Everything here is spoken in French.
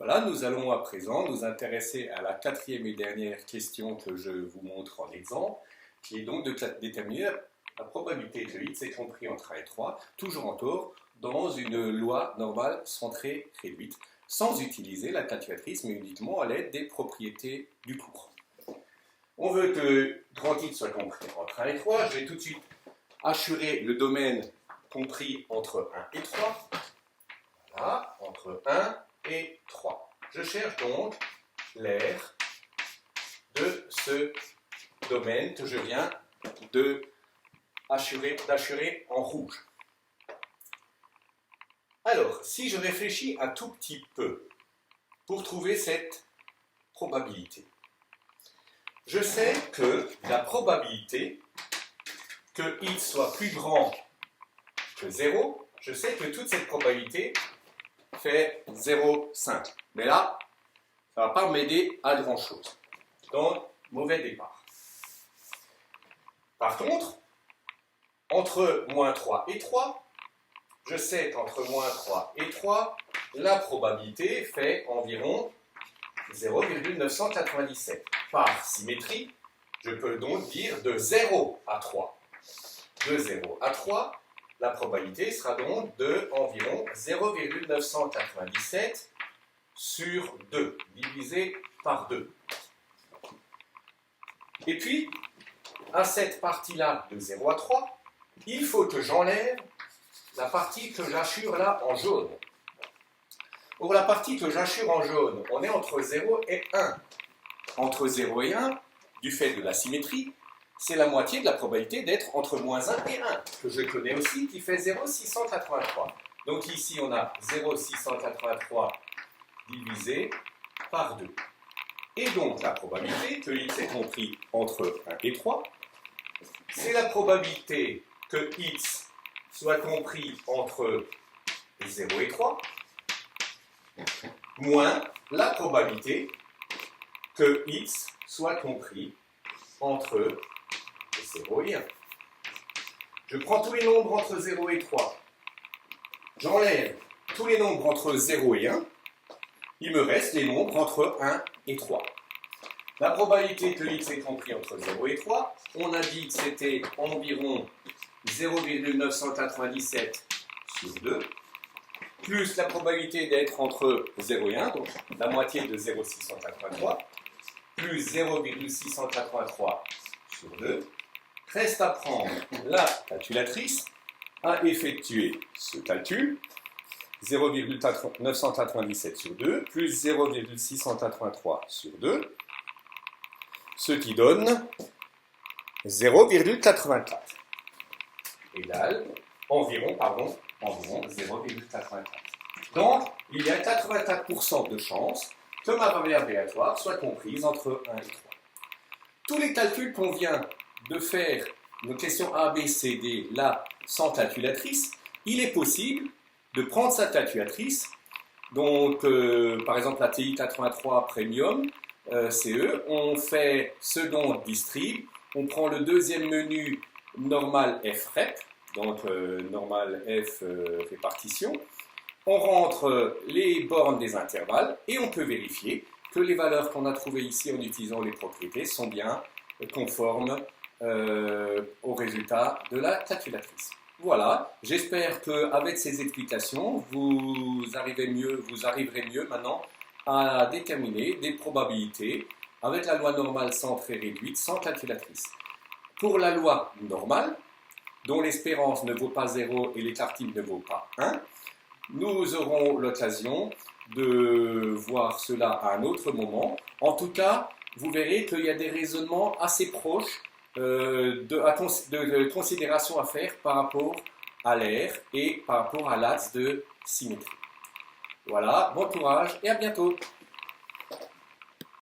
Voilà, nous allons à présent nous intéresser à la quatrième et dernière question que je vous montre en exemple, qui est donc de déterminer la probabilité que x est compris entre 1 et 3, toujours en tort, dans une loi normale centrée réduite, sans utiliser la calculatrice, mais uniquement à l'aide des propriétés du cours. On veut que grand x soit compris entre 1 et 3, je vais tout de suite assurer le domaine compris entre 1 et 3. Voilà, entre 1 et 3. Je cherche donc l'aire de ce domaine que je viens d'assurer en rouge. Alors, si je réfléchis un tout petit peu pour trouver cette probabilité, je sais que la probabilité que x soit plus grand que 0, je sais que toute cette probabilité fait 0,5. Mais là, ça ne va pas m'aider à grand chose. Donc, mauvais départ. Par contre, entre moins 3 et 3, je sais qu'entre moins 3 et 3, la probabilité fait environ 0,997. Par symétrie, je peux donc dire de 0 à 3. De 0 à 3, la probabilité sera donc de environ 0,997 sur 2, divisé par 2. Et puis, à cette partie-là de 0 à 3, il faut que j'enlève la partie que j'assure là en jaune. Pour la partie que j'assure en jaune, on est entre 0 et 1. Entre 0 et 1, du fait de la symétrie, c'est la moitié de la probabilité d'être entre moins 1 et 1, que je connais aussi, qui fait 0,683. Donc ici, on a 0,683 divisé par 2. Et donc, la probabilité que x est compris entre 1 et 3, c'est la probabilité que x soit compris entre 0 et 3, moins la probabilité que x soit compris entre 0 et 1. Je prends tous les nombres entre 0 et 3. J'enlève tous les nombres entre 0 et 1. Il me reste les nombres entre 1 et 3. La probabilité que x est compris entre 0 et 3, on a dit que c'était environ 0,997 sur 2, plus la probabilité d'être entre 0 et 1, donc la moitié de 0,683, plus 0,683 sur 2. Reste à prendre la calculatrice, à effectuer ce calcul, 0,997 sur 2, plus 0,683 sur 2, ce qui donne 0,84. Égale environ 0,84. Donc, il y a 84% de chances que ma variable aléatoire soit comprise entre 1 et 3. Tous les calculs qu'on vient de faire, nos questions A, B, C, D, là, sans calculatrice, il est possible de prendre sa calculatrice, donc par exemple la TI 83 Premium, CE, on fait second distrib, on prend le deuxième menu normal FREP, donc normal F répartition, on rentre les bornes des intervalles et on peut vérifier que les valeurs qu'on a trouvées ici en utilisant les propriétés sont bien conformes au résultat de la calculatrice. Voilà, j'espère qu'avec ces explications, vous arriverez mieux maintenant à déterminer des probabilités avec la loi normale centrée réduite sans calculatrice. Pour la loi normale, dont l'espérance ne vaut pas 0 et l'écart type ne vaut pas 1, nous aurons l'occasion de voir cela à un autre moment. En tout cas, vous verrez qu'il y a des raisonnements assez proches de considération à faire par rapport à l'aire et par rapport à l'axe de symétrie. Voilà, bon courage et à bientôt.